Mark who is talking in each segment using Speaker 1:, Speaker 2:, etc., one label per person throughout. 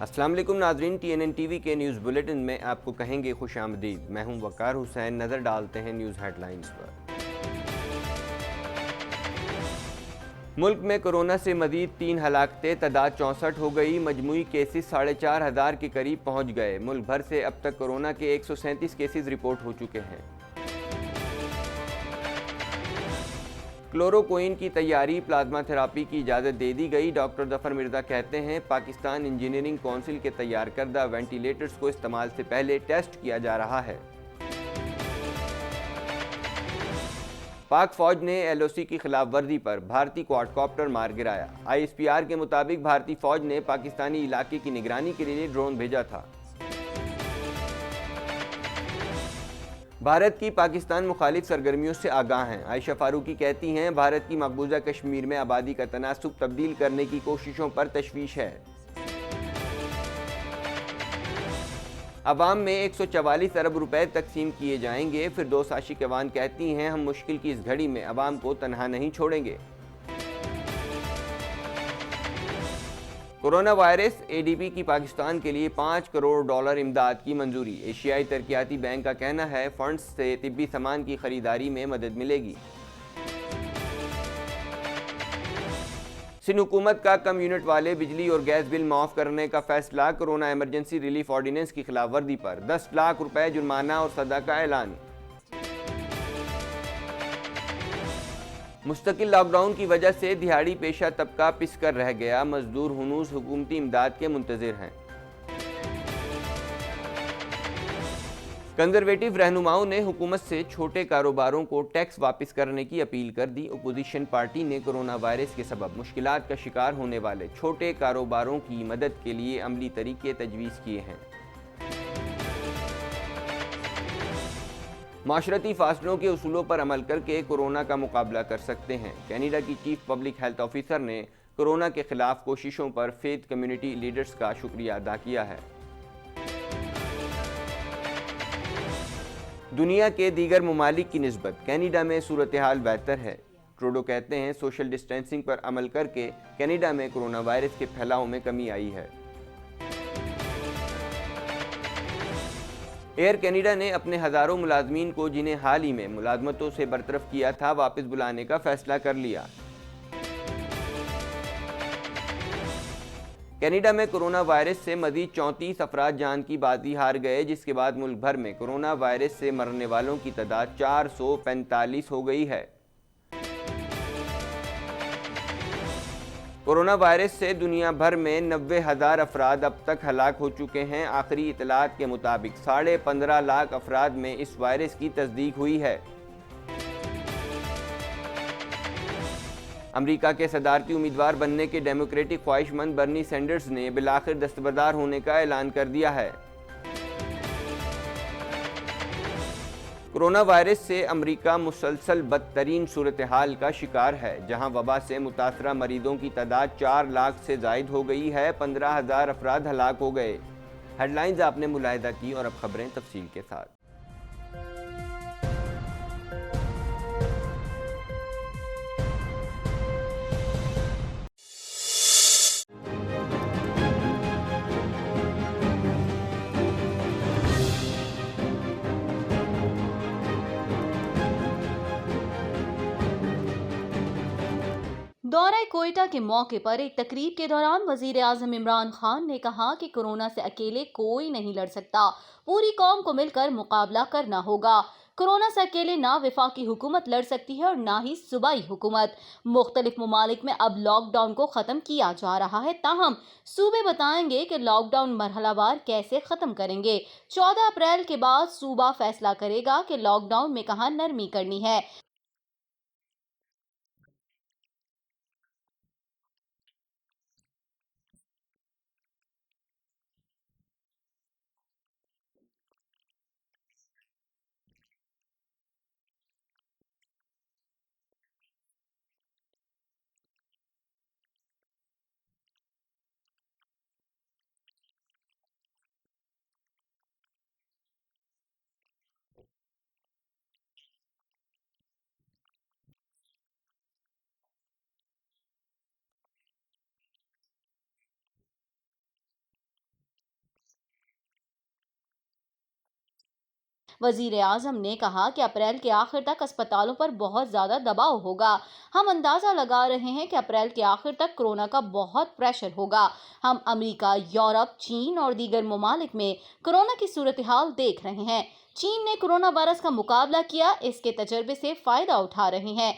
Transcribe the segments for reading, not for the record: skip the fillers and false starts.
Speaker 1: السلام علیکم ناظرین، T N N T V کے نیوز بلیٹن میں آپ کو کہیں گے خوش آمدید۔ میں ہوں وقار حسین۔ نظر ڈالتے ہیں نیوز ہیڈ لائنز پر۔ ملک میں کورونا سے مزید 3 ہلاکتیں، تعداد 64 ہو گئی، مجموعی کیسز 4,500 کے قریب پہنچ گئے۔ ملک بھر سے اب تک کورونا کے 137 کیسز رپورٹ ہو چکے ہیں۔ کلوروکوئین کی تیاری، پلازما تھراپی کی اجازت دے دی گئی۔ ڈاکٹر ظفر مرزا کہتے ہیں پاکستان انجینئرنگ کونسل کے تیار کردہ وینٹیلیٹرز کو استعمال سے پہلے ٹیسٹ کیا جا رہا ہے۔ پاک فوج نے ایل او سی کی خلاف ورزی پر بھارتی کوارڈ کاپٹر مار گرایا۔ آئی ایس پی آر کے مطابق بھارتی فوج نے پاکستانی علاقے کی نگرانی کے لیے ڈرون بھیجا تھا۔ بھارت کی پاکستان مخالف سرگرمیوں سے آگاہ ہیں۔ عائشہ فاروقی کہتی ہیں بھارت کی مقبوضہ کشمیر میں آبادی کا تناسب تبدیل کرنے کی کوششوں پر تشویش ہے۔ عوام میں 144 ارب روپے تقسیم کیے جائیں گے۔ فردوس عاشق اعوان کہتی ہیں ہم مشکل کی اس گھڑی میں عوام کو تنہا نہیں چھوڑیں گے۔ کورونا وائرس، اے ڈی بی کی پاکستان کے لیے $5 کروڑ امداد کی منظوری۔ ایشیائی ترقیاتی بینک کا کہنا ہے فنڈز سے طبی سامان کی خریداری میں مدد ملے گی۔ سندھ حکومت کا کم یونٹ والے بجلی اور گیس بل معاف کرنے کا فیصلہ۔ کورونا ایمرجنسی ریلیف آرڈیننس کی خلاف ورزی پر 10 لاکھ روپے جرمانہ اور سزا کا اعلان۔ مستقل لاک ڈاؤن کی وجہ سے دہاڑی پیشہ طبقہ پس کر رہ گیا۔ مزدور ہنوز حکومتی امداد کے منتظر ہیں۔ کنزرویٹو رہنماؤں نے حکومت سے چھوٹے کاروباروں کو ٹیکس واپس کرنے کی اپیل کر دی۔ اپوزیشن پارٹی نے کورونا وائرس کے سبب مشکلات کا شکار ہونے والے چھوٹے کاروباروں کی مدد کے لیے عملی طریقے تجویز کیے ہیں۔ معاشرتی فاصلوں کے اصولوں پر عمل کر کے کورونا کا مقابلہ کر سکتے ہیں۔ کینیڈا کی چیف پبلک ہیلتھ آفیسر نے کورونا کے خلاف کوششوں پر فیتھ کمیونٹی لیڈرز کا شکریہ ادا کیا ہے۔ دنیا کے دیگر ممالک کی نسبت کینیڈا میں صورتحال بہتر ہے۔ ٹروڈو کہتے ہیں سوشل ڈسٹینسنگ پر عمل کر کے کینیڈا میں کورونا وائرس کے پھیلاؤ میں کمی آئی ہے۔ ایئر کینیڈا نے اپنے ہزاروں ملازمین کو جنہیں حال ہی میں ملازمتوں سے برطرف کیا تھا واپس بلانے کا فیصلہ کر لیا۔ کینیڈا میں کورونا وائرس سے مزید 34 افراد جان کی بازی ہار گئے، جس کے بعد ملک بھر میں کورونا وائرس سے مرنے والوں کی تعداد 445 ہو گئی ہے۔ کورونا وائرس سے دنیا بھر میں 90,000 افراد اب تک ہلاک ہو چکے ہیں۔ آخری اطلاعات کے مطابق 15.5 لاکھ افراد میں اس وائرس کی تصدیق ہوئی ہے۔ امریکہ کے صدارتی امیدوار بننے کے ڈیموکریٹک خواہش مند برنی سینڈرز نے بالآخر دستبردار ہونے کا اعلان کر دیا ہے۔ کورونا وائرس سے امریکہ مسلسل بدترین صورتحال کا شکار ہے، جہاں وبا سے متاثرہ مریضوں کی تعداد 4 لاکھ سے زائد ہو گئی ہے۔ 15,000 افراد ہلاک ہو گئے۔ ہیڈ لائنز آپ نے ملاحظہ کی اور اب خبریں تفصیل کے ساتھ۔
Speaker 2: دورہ کوئٹہ کے موقع پر ایک تقریب کے دوران وزیر اعظم عمران خان نے کہا کہ کورونا سے اکیلے کوئی نہیں لڑ سکتا، پوری قوم کو مل کر مقابلہ کرنا ہوگا۔ کورونا سے اکیلے نہ وفاقی حکومت لڑ سکتی ہے اور نہ ہی صوبائی حکومت۔ مختلف ممالک میں اب لاک ڈاؤن کو ختم کیا جا رہا ہے، تاہم صوبے بتائیں گے کہ لاک ڈاؤن مرحلہ وار کیسے ختم کریں گے۔ 14 اپریل کے بعد صوبہ فیصلہ کرے گا کہ لاک ڈاؤن میں کہاں نرمی کرنی ہے۔ وزیر اعظم نے کہا کہ اپریل کے آخر تک اسپتالوں پر بہت زیادہ دباؤ ہوگا۔ ہم اندازہ لگا رہے ہیں کہ اپریل کے آخر تک کورونا کا بہت پریشر ہوگا۔ ہم امریکہ، یورپ، چین اور دیگر ممالک میں کورونا کی صورتحال دیکھ رہے ہیں۔ چین نے کورونا وائرس کا مقابلہ کیا، اس کے تجربے سے فائدہ اٹھا رہے ہیں۔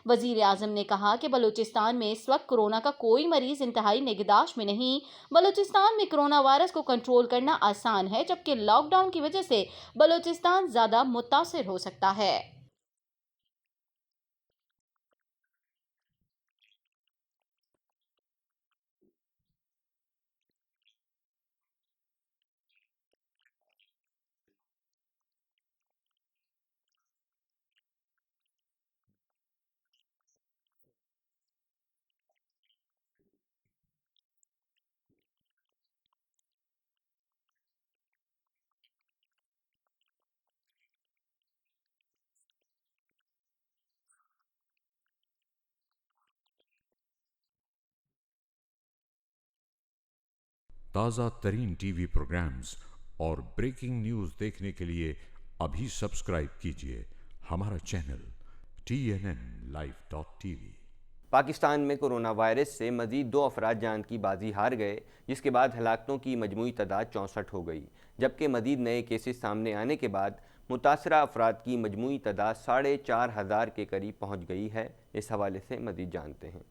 Speaker 2: وزیر اعظم نے کہا کہ بلوچستان میں اس وقت کورونا کا کوئی مریض انتہائی نگہداشت میں نہیں۔ بلوچستان میں کورونا وائرس کو کنٹرول کرنا آسان ہے، جبکہ لاک ڈاؤن کی وجہ سے بلوچستان زیادہ متاثر ہو سکتا ہے۔
Speaker 3: تازہ ترین ٹی وی پروگرامز اور بریکنگ نیوز دیکھنے کے لیے ابھی سبسکرائب کیجیے ہمارا چینل TNNLive.tv۔
Speaker 1: پاکستان میں کورونا وائرس سے مزید 2 افراد جان کی بازی ہار گئے، جس کے بعد ہلاکتوں کی مجموعی تعداد 64 ہو گئی، جبکہ مزید نئے کیسز سامنے آنے کے بعد متاثرہ افراد کی مجموعی تعداد 4,500 کے قریب پہنچ گئی ہے۔ اس حوالے سے مزید جانتے ہیں۔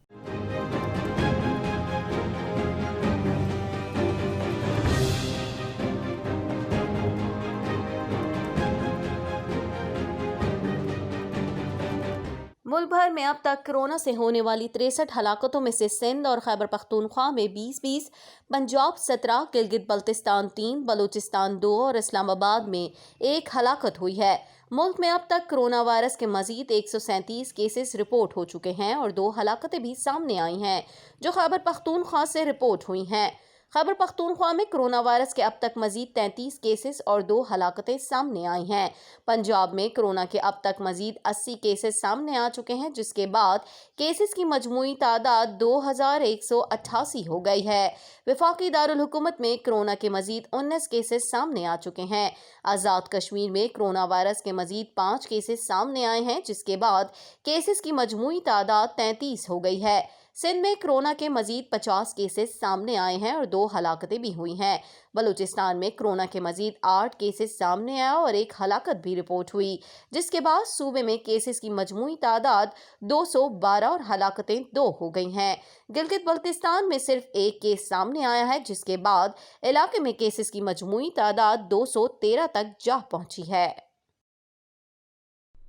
Speaker 2: ملک بھر میں اب تک کورونا سے ہونے والی 63 ہلاکتوں میں سے سندھ اور خیبر پختونخوا میں 20، پنجاب 17، گلگت بلتستان 3، بلوچستان 2 اور اسلام آباد میں 1 ہلاکت ہوئی ہے۔ ملک میں اب تک کورونا وائرس کے مزید 137 کیسز رپورٹ ہو چکے ہیں اور 2 ہلاکتیں بھی سامنے آئی ہیں، جو خیبر پختونخوا سے رپورٹ ہوئی ہیں۔ خیبر پختونخوا میں کورونا وائرس کے اب تک مزید 33 کیسز اور 2 ہلاکتیں سامنے آئی ہیں۔ پنجاب میں کورونا کے اب تک مزید 80 کیسز سامنے آ چکے ہیں، جس کے بعد کیسز کی مجموعی تعداد 2188 ہو گئی ہے۔ وفاقی دارالحکومت میں کورونا کے مزید 19 کیسز سامنے آ چکے ہیں۔ آزاد کشمیر میں کورونا وائرس کے مزید 5 کیسز سامنے آئے ہیں، جس کے بعد کیسز کی مجموعی تعداد 33 ہو گئی ہے۔ سندھ میں کورونا کے مزید 50 کیسز سامنے آئے ہیں اور 2 ہلاکتیں بھی ہوئی ہیں۔ بلوچستان میں کورونا کے مزید 8 کیسز سامنے آئے اور 1 ہلاکت بھی رپورٹ ہوئی، جس کے بعد صوبے میں کیسز کی مجموعی تعداد 212 اور ہلاکتیں 2 ہو گئی ہیں۔ گلگت بلتستان میں صرف 1 کیس سامنے آیا ہے، جس کے بعد علاقے میں کیسز کی مجموعی تعداد 213 تک جا پہنچی ہے۔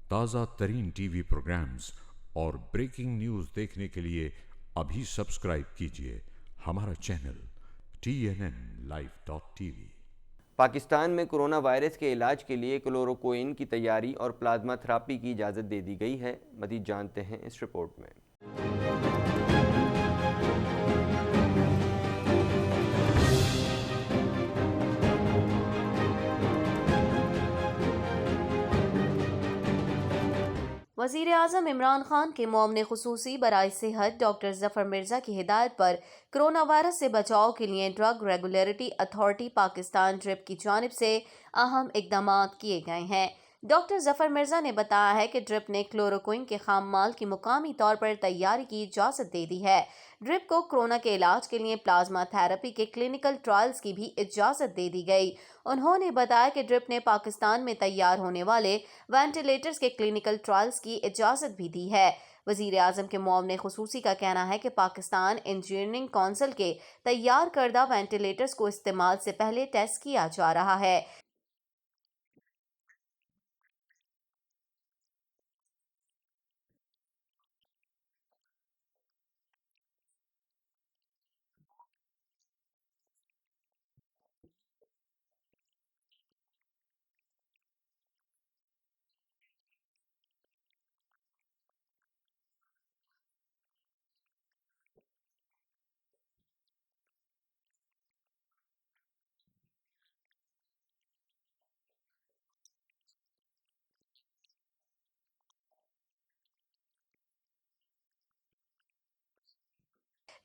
Speaker 3: تازہ ترین ٹی وی پروگرامز اور بریکنگ نیوز دیکھنے کے لیے ابھی سبسکرائب کیجیے ہمارا چینل TNNLive.tv۔
Speaker 1: پاکستان میں کورونا وائرس کے علاج کے لیے کلوروکوئین کی تیاری اور پلازما تھراپی کی اجازت دے دی گئی ہے۔ مزید جانتے ہیں اس رپورٹ میں۔
Speaker 2: وزیر اعظم عمران خان کے معاون خصوصی برائے صحت ڈاکٹر ظفر مرزا کی ہدایت پر کورونا وائرس سے بچاؤ کے لیے drug regulatory authority Pakistan drip کی جانب سے اہم اقدامات کیے گئے ہیں۔ ڈاکٹر ظفر مرزا نے بتایا ہے کہ ڈرپ نے کلوروکوئین کے خام مال کی مقامی طور پر تیاری کی اجازت دے دی ہے۔ ڈرپ کو کورونا کے علاج کے لیے پلازما تھراپی کے کلینکل ٹرائلز کی بھی اجازت دے دی گئی۔ انہوں نے بتایا کہ ڈرپ نے پاکستان میں تیار ہونے والے وینٹیلیٹرز کے کلینکل ٹرائلز کی اجازت بھی دی ہے۔ وزیر اعظم کے معاون خصوصی کا کہنا ہے کہ پاکستان انجینئرنگ کونسل کے تیار کردہ وینٹیلیٹرز کو استعمال سے پہلے ٹیسٹ کیا جا رہا ہے۔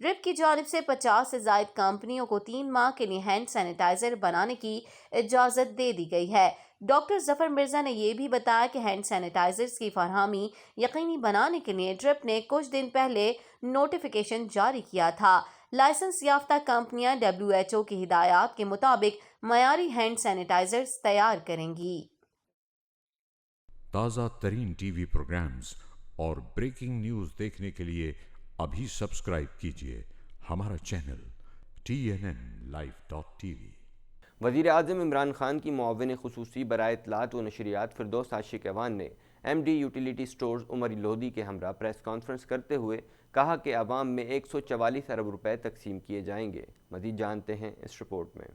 Speaker 2: ڈرپ کی جانب سے 50 سے زائد کمپنیوں کو 3 ماہ کے لیے ہینڈ سینیٹائزر بنانے کی اجازت دے دی گئی ہے۔ ڈاکٹر ظفر مرزا نے یہ بھی بتایا کہ ہینڈ سینیٹائزرز کی فراہمی یقینی بنانے کے لیے ڈرپ نے کچھ دن پہلے نوٹیفیکیشن جاری کیا تھا۔ لائسنس یافتہ کمپنیاں WHO کی ہدایات کے مطابق معیاری ہینڈ سینیٹائزرز تیار کریں گی۔
Speaker 3: تازہ ترین ٹی وی پروگرامز اور بریکنگ نیوز دیکھنے کے لیے ابھی سبسکرائب کیجیے ہمارا چینل TNNlive.tv۔
Speaker 1: وزیر اعظم عمران خان کی معاون خصوصی برائے اطلاعات و نشریات فردوس عاشق اعوان نے MD یوٹیلیٹی سٹورز عمر لودھی کے ہمراہ پریس کانفرنس کرتے ہوئے کہا کہ عوام میں 144 ارب روپے تقسیم کیے جائیں گے۔ مزید جانتے ہیں اس رپورٹ میں۔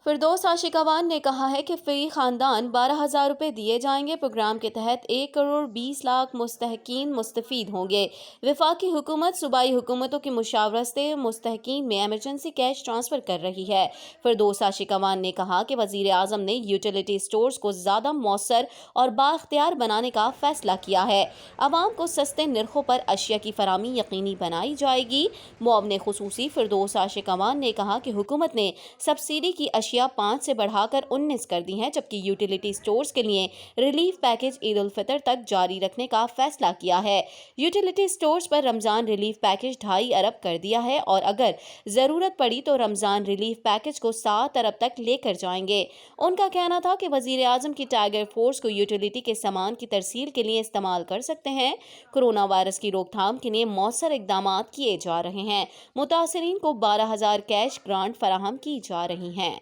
Speaker 2: فردوس عاشق اعوان نے کہا ہے کہ فی خاندان 12,000 روپے دیے جائیں گے۔ پروگرام کے تحت 1 کروڑ 20 لاکھ مستحقین مستفید ہوں گے۔ وفاقی حکومت صوبائی حکومتوں کی مشاورت سے مستحقین میں ایمرجنسی کیش ٹرانسفر کر رہی ہے۔ فردوس عاشق اعوان نے کہا کہ وزیر اعظم نے یوٹیلیٹی سٹورز کو زیادہ مؤثر اور بااختیار بنانے کا فیصلہ کیا ہے۔ عوام کو سستے نرخوں پر اشیاء کی فراہمی یقینی بنائی جائے گی۔ معاون خصوصی فردوس عاشق اعوان نے کہا کہ حکومت نے سبسڈی کی اشیاء 5 سے بڑھا کر 19 کر دی ہیں، جبکہ یوٹیلیٹی سٹورز کے لیے ریلیف پیکج عید الفطر تک جاری رکھنے کا فیصلہ کیا ہے۔ یوٹیلیٹی سٹورز پر رمضان ریلیف پیکج 2.5 ارب کر دیا ہے اور اگر ضرورت پڑی تو رمضان ریلیف پیکج کو 7 ارب تک لے کر جائیں گے۔ ان کا کہنا تھا کہ وزیر اعظم کی ٹائیگر فورس کو یوٹیلیٹی کے سامان کی ترسیل کے لیے استعمال کر سکتے ہیں۔ کورونا وائرس کی روک تھام کے لیے مؤثر اقدامات کیے جا رہے ہیں۔ متاثرین کو 12,000 کیش گرانٹ فراہم کی جا رہی ہیں۔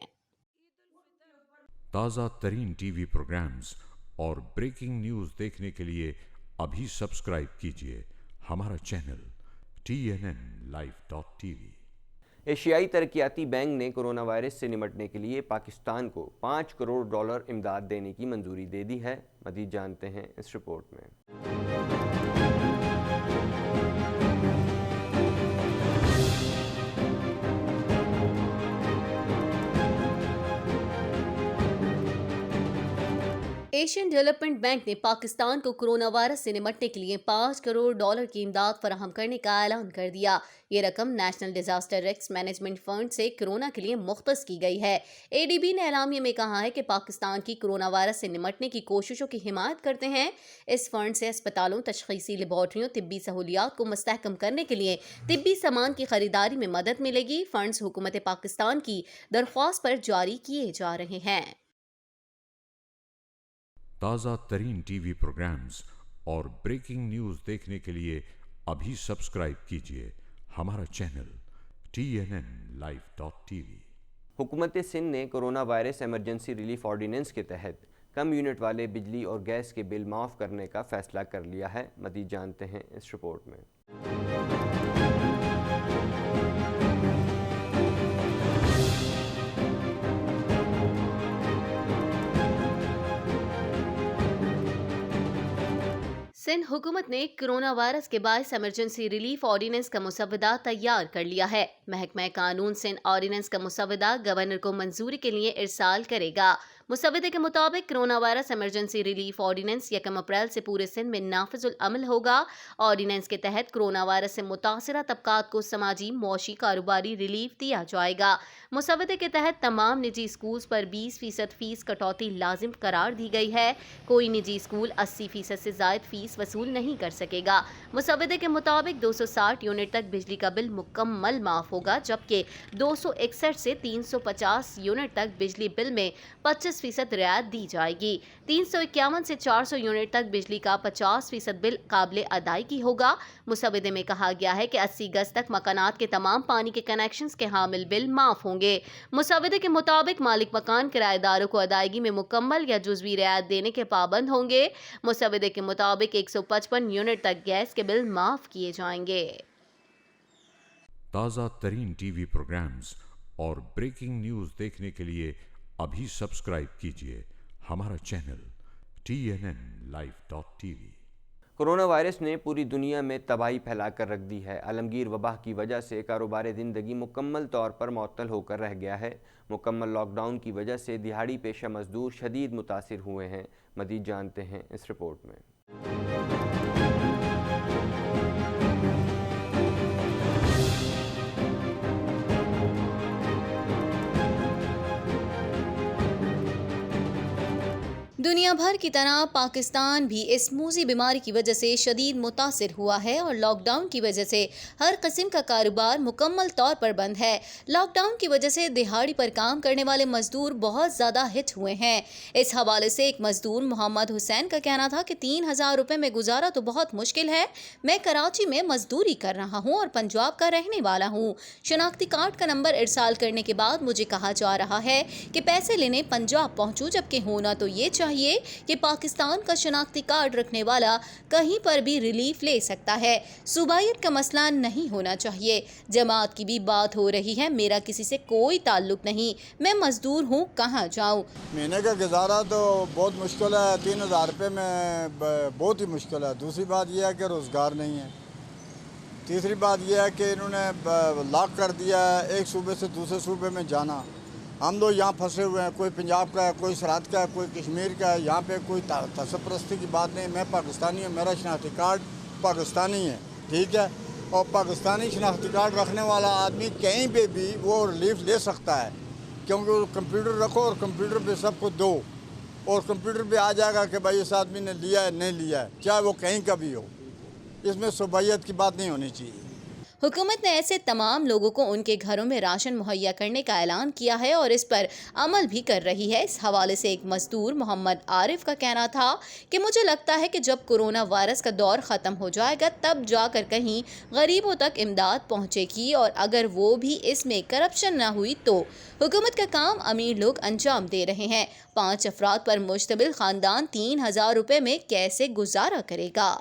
Speaker 3: تازہ ترین ٹی وی پروگرامز اور بریکنگ نیوز دیکھنے کے لیے ابھی سبسکرائب کیجیے ہمارا چینل TNNlive.tv۔
Speaker 1: ایشیائی ترقیاتی بینک نے کورونا وائرس سے نمٹنے کے لیے پاکستان کو $5 کروڑ امداد دینے کی منظوری دے دی ہے۔ مزید جانتے ہیں اس رپورٹ میں۔
Speaker 2: ایشین ڈیولپمنٹ بینک نے پاکستان کو کورونا وائرس سے نمٹنے کے لیے $5 کروڑ کی امداد فراہم کرنے کا اعلان کر دیا۔ یہ رقم national disaster risk management fund سے کورونا کے لیے مختص کی گئی ہے۔ ADB نے اعلامیے میں کہا ہے کہ پاکستان کی کورونا وائرس سے نمٹنے کی کوششوں کی حمایت کرتے ہیں۔ اس فنڈ سے اسپتالوں، تشخیصی لیبارٹریوں، طبی سہولیات کو مستحکم کرنے کے لیے طبی سامان کی خریداری میں مدد ملے گی۔ فنڈز حکومت پاکستان کی درخواست پر جاری کیے جا رہے ہیں۔
Speaker 3: تازہ ترین ٹی وی پروگرامز اور بریکنگ نیوز دیکھنے کے لیے ابھی سبسکرائب کیجیے ہمارا چینل TNNlive.tv۔
Speaker 1: حکومت سندھ نے corona virus emergency relief ordinance کے تحت کم یونٹ والے بجلی اور گیس کے بل معاف کرنے کا فیصلہ کر لیا ہے۔ مزید جانتے ہیں اس رپورٹ میں۔
Speaker 2: سندھ حکومت نے کورونا وائرس کے باعث ایمرجنسی ریلیف آرڈیننس کا مسودہ تیار کر لیا ہے۔ محکمہ قانون سندھ آرڈیننس کا مسودہ گورنر کو منظوری کے لیے ارسال کرے گا۔ مسودے کے مطابق corona virus emergency relief ordinance 1 April سے پورے سندھ میں نافذ العمل ہوگا۔ آرڈیننس کے تحت کورونا وائرس سے متاثرہ طبقات کو سماجی، معاشی، کاروباری ریلیف دیا جائے گا۔ مسودے کے تحت تمام نجی اسکولز پر 20% فیس کٹوتی لازم قرار دی گئی ہے۔ کوئی نجی اسکول 80% سے زائد فیس وصول نہیں کر سکے گا۔ مسودے کے مطابق 260 یونٹ تک بجلی کا بل مکمل معاف ہوگا، جبکہ 261 سے 350 یونٹ تک بجلی بل میں 25% رعایت دی جائے گی۔ 351 سے 400 یونٹ تک بجلی کا 50% بل قابل ادائیگی ہوگا۔ مسودے میں کہا گیا ہے کہ 80 گز تک مکانات کے تمام پانی کے کنیکشنز کے حامل بل معاف ہوں گے۔ مسودے کے مطابق مالک مکان کرایہ داروں کو ادائیگی میں مکمل یا جزوی رعایت دینے کے پابند ہوں گے۔ مسودے کے مطابق 155 یونٹ تک گیس کے بل معاف کیے جائیں گے۔
Speaker 3: تازہ ترین ٹی وی پروگرامز اور بریکنگ نیوز دیکھنے کے لیے ابھی سبسکرائب کیجیے ہمارا چینل TNNlive.tv۔
Speaker 1: کورونا وائرس نے پوری دنیا میں تباہی پھیلا کر رکھ دی ہے۔ عالمگیر وبا کی وجہ سے کاروبار زندگی مکمل طور پر معطل ہو کر رہ گیا ہے۔ مکمل لاک ڈاؤن کی وجہ سے دہاڑی پیشہ مزدور شدید متاثر ہوئے ہیں۔ مزید جانتے ہیں اس رپورٹ میں۔
Speaker 2: دنیا بھر کی طرح پاکستان بھی اس موذی بیماری کی وجہ سے شدید متاثر ہوا ہے اور لاک ڈاؤن کی وجہ سے ہر قسم کا کاروبار مکمل طور پر بند ہے۔ لاک ڈاؤن کی وجہ سے دہاڑی پر کام کرنے والے مزدور بہت زیادہ ہٹ ہوئے ہیں۔ اس حوالے سے ایک مزدور محمد حسین کا کہنا تھا کہ 3,000 روپے میں گزارا تو بہت مشکل ہے۔ میں کراچی میں مزدوری کر رہا ہوں اور پنجاب کا رہنے والا ہوں۔ شناختی کارڈ کا نمبر ارسال کرنے کے بعد مجھے کہا جا رہا ہے کہ پیسے لینے پنجاب پہنچوں، جبکہ ہونا تو یہ چاہیے کہ پاکستان کا شناختی کارڈ رکھنے والا کہیں پر بھی ریلیف لے سکتا ہے۔ صوبائیت کا مسئلہ نہیں ہونا چاہیے۔ جماعت کی بھی بات ہو رہی ہے، میرا کسی سے کوئی تعلق نہیں، میں مزدور ہوں، کہاں جاؤں۔
Speaker 4: مہینے کا گزارا تو بہت مشکل ہے، 3,000 روپے میں بہت ہی مشکل ہے۔ دوسری بات یہ ہے کہ روزگار نہیں ہے۔ تیسری بات یہ ہے کہ انہوں نے لاک کر دیا ہے ایک صوبے سے دوسرے صوبے میں جانا۔ ہم لوگ یہاں پھنسے ہوئے ہیں، کوئی پنجاب کا ہے، کوئی سرحد کا ہے، کوئی کشمیر کا ہے۔ یہاں پہ کوئی تعصب پرستی کی بات نہیں، میں پاکستانی ہوں، میرا شناختی کارڈ پاکستانی ہے، ٹھیک ہے، اور پاکستانی شناختی کارڈ رکھنے والا آدمی کہیں پہ بھی وہ ریلیف لے سکتا ہے، کیونکہ وہ کمپیوٹر رکھو اور کمپیوٹر پہ سب کو دو، اور کمپیوٹر پہ آ جائے گا کہ بھائی اس آدمی نے لیا ہے نہیں لیا ہے، چاہے وہ کہیں کا بھی ہو۔ اس میں صوبائیت کی بات نہیں ہونی چاہیے۔
Speaker 2: حکومت نے ایسے تمام لوگوں کو ان کے گھروں میں راشن مہیا کرنے کا اعلان کیا ہے اور اس پر عمل بھی کر رہی ہے۔ اس حوالے سے ایک مزدور محمد عارف کا کہنا تھا کہ مجھے لگتا ہے کہ جب کورونا وائرس کا دور ختم ہو جائے گا تب جا کر کہیں غریبوں تک امداد پہنچے گی، اور اگر وہ بھی اس میں کرپشن نہ ہوئی تو حکومت کا کام امیر لوگ انجام دے رہے ہیں۔ 5 افراد پر مشتمل خاندان 3,000 روپے میں کیسے گزارا کرے گا؟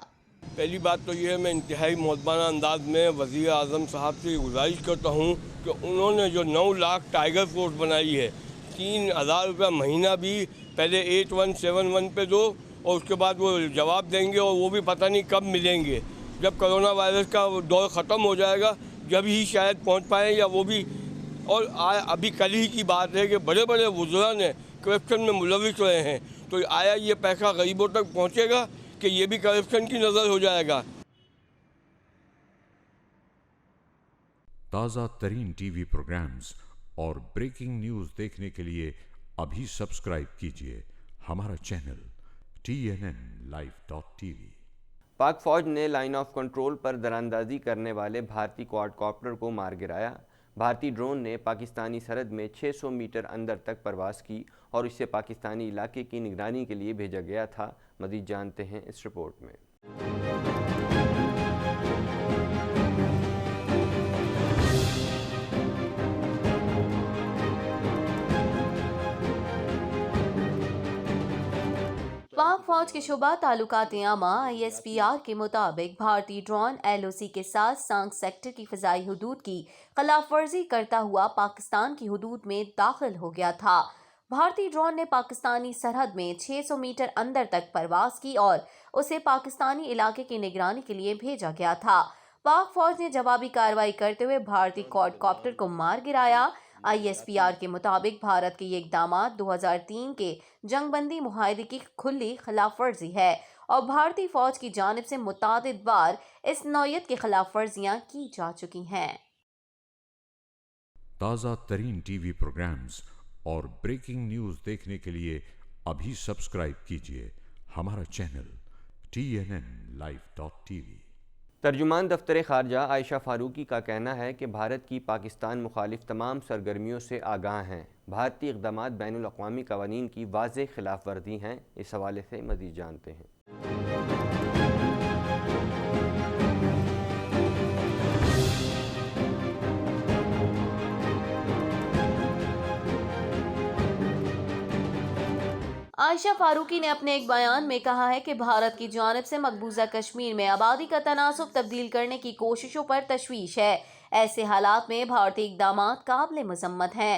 Speaker 5: پہلی بات تو یہ ہے، میں انتہائی مؤدبانہ انداز میں وزیر اعظم صاحب سے گزارش کرتا ہوں کہ انہوں نے جو 9 لاکھ ٹائیگر فورس بنائی ہے، 3,000 روپے مہینہ بھی پہلے 8171 پہ دو، اور اس کے بعد وہ جواب دیں گے، اور وہ بھی پتہ نہیں کب ملیں گے۔ جب کرونا وائرس کا دور ختم ہو جائے گا جب ہی شاید پہنچ پائیں، یا وہ بھی۔ اور ابھی کل ہی کی بات ہے کہ بڑے بڑے وزراء نے کرپشن میں ملوث رہے ہیں، تو آیا یہ پیسہ غریبوں تک پہنچے گا کہ یہ بھی کرپشن کی نظر ہو جائے گا؟
Speaker 3: تازہ ترین ٹی وی پروگرامز اور بریکنگ نیوز دیکھنے کے لیے ابھی سبسکرائب کیجئے ہمارا چینل TNNLive.tv۔
Speaker 1: پاک فوج نے لائن آف کنٹرول پر دراندازی کرنے والے بھارتی کوڈ کاپٹر کو مار گرایا۔ بھارتی ڈرون نے پاکستانی سرحد میں 600 میٹر اندر تک پرواز کی اور اسے پاکستانی علاقے کی نگرانی کے لیے بھیجا گیا تھا۔ مزید جانتے ہیں اس رپورٹ میں۔
Speaker 2: پاک فوج کے شعبہ تعلقات عامہ ISPR کے مطابق بھارتی ڈرون LOC کے ساتھ سانگ سیکٹر کی فضائی حدود کی خلاف ورزی کرتا ہوا پاکستان کی حدود میں داخل ہو گیا تھا۔ بھارتی ڈرون نے پاکستانی سرحد میں 600 میٹر اندر تک پرواز کی اور اسے پاکستانی علاقے کی نگرانی کے لیے بھیجا گیا تھا۔ پاک فوج نے جوابی کارروائی کرتے ہوئے بھارتی کوڈ کاپٹر کو مار گرایا۔ ISPR کے مطابق بھارت کے یہ اقدامات 2003 کے جنگ بندی معاہدے کی کھلی خلاف ورزی ہے اور بھارتی فوج کی جانب سے متعدد بار اس نوعیت کی خلاف ورزیاں کی جا چکی ہیں۔
Speaker 3: تازہ ترین ٹی وی پروگرامز اور بریکنگ نیوز دیکھنے کے لیے ابھی سبسکرائب کیجئے ہمارا چینل TNNLive.tv۔
Speaker 1: ترجمان دفتر خارجہ عائشہ فاروقی کا کہنا ہے کہ بھارت کی پاکستان مخالف تمام سرگرمیوں سے آگاہ ہیں۔ بھارتی اقدامات بین الاقوامی قوانین کی واضح خلاف ورزی ہیں۔ اس حوالے سے مزید جانتے ہیں۔
Speaker 2: عائشہ فاروقی نے اپنے ایک بیان میں کہا ہے کہ بھارت کی جانب سے مقبوضہ کشمیر میں آبادی کا تناسب تبدیل کرنے کی کوششوں پر تشویش ہے۔ ایسے حالات میں بھارتی اقدامات قابل مذمت ہیں۔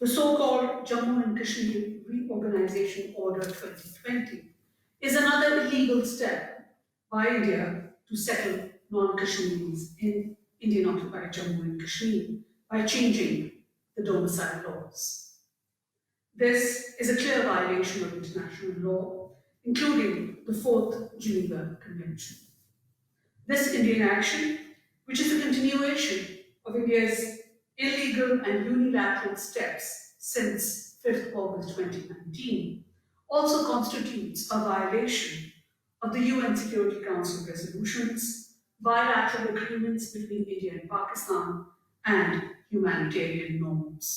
Speaker 6: The so-called Jammu and Kashmir Reorganization Order 2020 is another illegal step by India to settle non-Kashmiris in Indian-occupied Jammu and Kashmir by changing the domicile laws. This is a clear violation of international law, including the 4th Geneva Convention. This Indian action, which is a continuation of India's illegal and unilateral steps since 5th August 2019, also constitutes a violation of the UN Security Council resolutions, bilateral agreements between India and Pakistan, and humanitarian norms.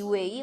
Speaker 2: UAE,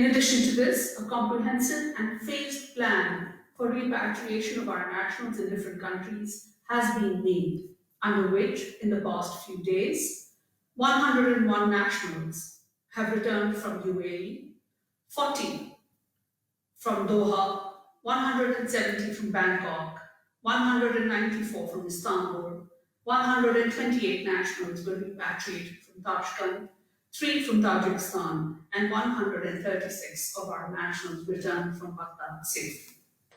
Speaker 6: In addition to this, a comprehensive and phased plan for repatriation of our nationals in different countries has been made, under which, in the past few days, 101 nationals have returned from UAE, 40 from Doha, 170 from Bangkok, 194 from Istanbul, 128 nationals were repatriated from Tashkent, 3 from Tajikistan, and 136 of our nationals returned from Baghdad safely.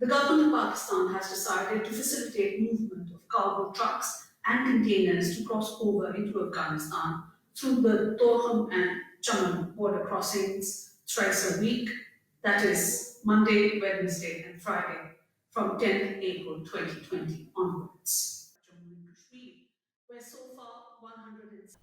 Speaker 6: The government of Pakistan has decided to facilitate movement of cargo trucks and containers to cross over into Afghanistan through the Torkham and Chaman border crossings thrice a week, that is Monday, Wednesday and Friday from 10th April 2020 onwards. Jammu and Kashmir, where so far 100